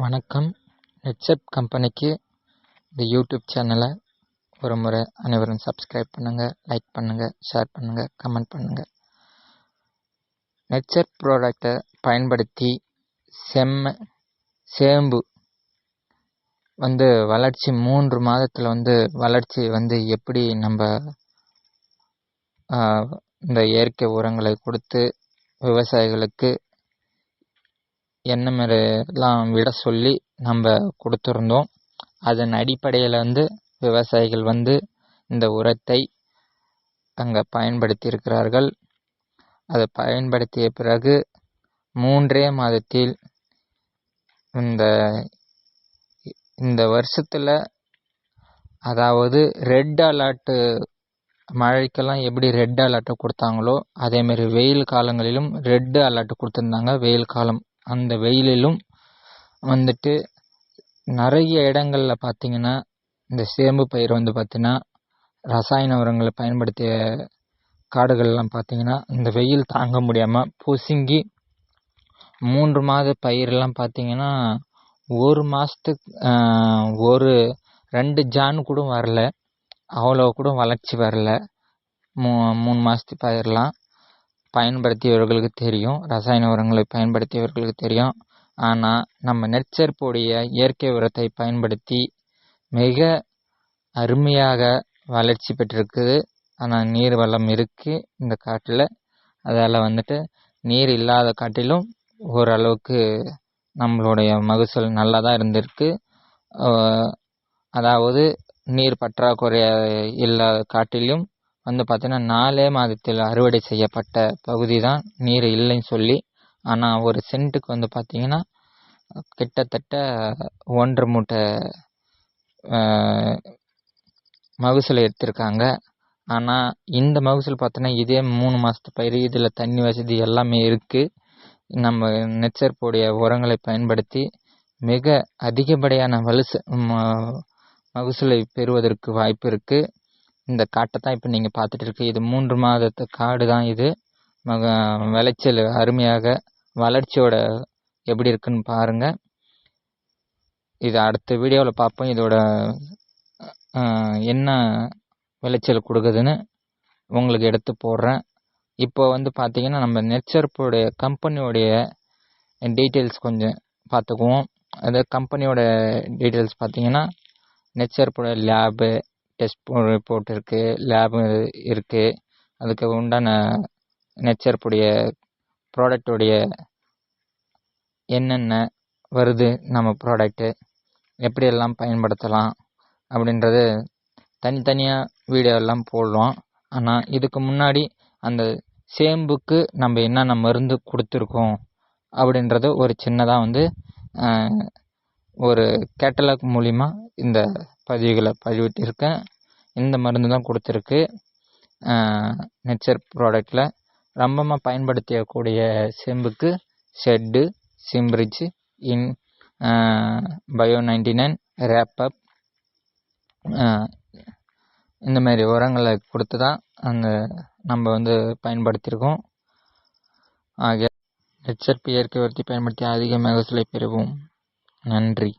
வணக்கம். நெட்செப் கம்பெனிக்கு இந்த யூடியூப் சேனலை ஒரு முறை அனைவரும் சப்ஸ்கிரைப் பண்ணுங்கள், லைக் பண்ணுங்கள், ஷேர் பண்ணுங்கள், கமெண்ட் பண்ணுங்கள். நெட்செப் ப்ராடக்டை பயன்படுத்தி சேம்பு வளர்ச்சி 3 மாதத்தில் வளர்ச்சி எப்படி நம்ம இந்த இயற்கை உரங்களை கொடுத்து விவசாயிகளுக்கு என்ன மாதிரிலாம் விட சொல்லி நம்ம கொடுத்துருந்தோம். அதன் அடிப்படையில் விவசாயிகள் இந்த உரத்தை அங்கே பயன்படுத்தி இருக்கிறார்கள். அதை பயன்படுத்திய பிறகு 3 மாதத்தில் இந்த வருஷத்தில், அதாவது ரெட் அலர்ட், மழைக்கெல்லாம் எப்படி ரெட் அலர்ட்டை கொடுத்தாங்களோ அதேமாரி வெயில் காலங்களிலும் ரெட் அலர்ட் கொடுத்துருந்தாங்க. வெயில் காலம், அந்த வெயிலிலும் நிறைய இடங்களில் பார்த்திங்கன்னா இந்த சேம்பு பயிர் பார்த்திங்கன்னா ரசாயன உரங்களை பயன்படுத்திய காடுகள்லாம் பார்த்திங்கன்னா இந்த வெயில் தாங்க முடியாமல் பொசுங்கி 3 மாத பயிரெல்லாம் பார்த்திங்கன்னா 1 மாதத்துக்கு ஒரு 2 ஜான் கூட வரல, அவ்வளோ கூட வளர்ச்சி வரல. 3 மாதத்து பயிரெலாம் பயன்படுத்தியவர்களுக்கு தெரியும், ரசாயன உரங்களை பயன்படுத்தியவர்களுக்கு தெரியும். ஆனால் நம்ம நெட்செப்புடைய இயற்கை உரத்தை பயன்படுத்தி மிக அருமையாக வளர்ச்சி பெற்றிருக்குது. ஆனால் நீர் வளம் இருக்குது இந்த காட்டில். அதால் நீர் இல்லாத காட்டிலும் ஓரளவுக்கு நம்மளுடைய மகசூல் நல்லா தான் இருந்திருக்கு. அதாவது நீர் பற்றாக்குறை இல்லாத காட்டிலும் பார்த்தீங்கன்னா 4 மாதத்தில் அறுவடை செய்யப்பட்ட பகுதி தான் நீர் இல்லைன்னு சொல்லி. ஆனால் ஒரு சென்ட்டுக்கு பார்த்தீங்கன்னா கிட்டத்தட்ட 1.5 மூட்டை மகசூல் எடுத்திருக்காங்க. ஆனால் இந்த மகசூல் பார்த்தோன்னா இதே 3 மாதத்து பயிர், இதில் தண்ணி வசதி எல்லாமே இருக்குது. நம்ம நெட்செப்புடைய உரங்களை பயன்படுத்தி மிக அதிகப்படியான மகசூலை பெறுவதற்கு வாய்ப்பு இருக்குது. இந்த காட்டை தான் இப்போ நீங்கள் பார்த்துட்டு இருக்கு. இது 3 மாதத்து காடு தான். இது விளைச்சல் அருமையாக, வளர்ச்சியோட எப்படி இருக்குன்னு பாருங்கள். இது அடுத்த வீடியோவில் பார்ப்போம். இதோட என்ன விளைச்சல் கொடுக்குதுன்னு உங்களுக்கு எடுத்து போடுறேன். இப்போ பார்த்தீங்கன்னா நம்ம நெட்செப்புடைய கம்பெனியோடைய டீட்டெயில்ஸ் கொஞ்சம் பார்த்துக்குவோம். அது கம்பெனியோட டீட்டெயில்ஸ் பார்த்தீங்கன்னா நெட்செப்புடைய லேபு டெஸ்ட் ரிப்போர்ட் இருக்குது, லேபு இருக்குது. அதுக்கு உண்டான நெட்செப்புடைய ப்ராடக்டுடைய என்னென்ன வருது, நம்ம ப்ராடக்ட்டு எப்படியெல்லாம் பயன்படுத்தலாம் அப்படின்றது தனித்தனியாக வீடியோலாம் போடுறோம். ஆனால் இதுக்கு முன்னாடி அந்த சேம்புக்கு நம்ம என்னென்ன மருந்து கொடுத்துருக்கோம் அப்படின்றத ஒரு சின்னதாக ஒரு கேட்டலாக் மூலிமா இந்த பதிவுகளை பதிவிட்டிருக்கேன். இந்த மருந்து தான் கொடுத்துருக்கு. நெட்செப் ப்ராடக்டில் ரொம்பமாக பயன்படுத்தக்கூடிய சேம்புக்கு ஷெட்டு, சிம்பிரிட்ஜ், பயோ 99, ரேப்பப் இந்த மாதிரி உரங்களை கொடுத்து தான் நம்ம பயன்படுத்தியிருக்கோம். ஆகிய நெட்செப் இயற்கை உரத்தை பயன்படுத்தி அதிக மகசூலை பெறுவோம். நன்றி.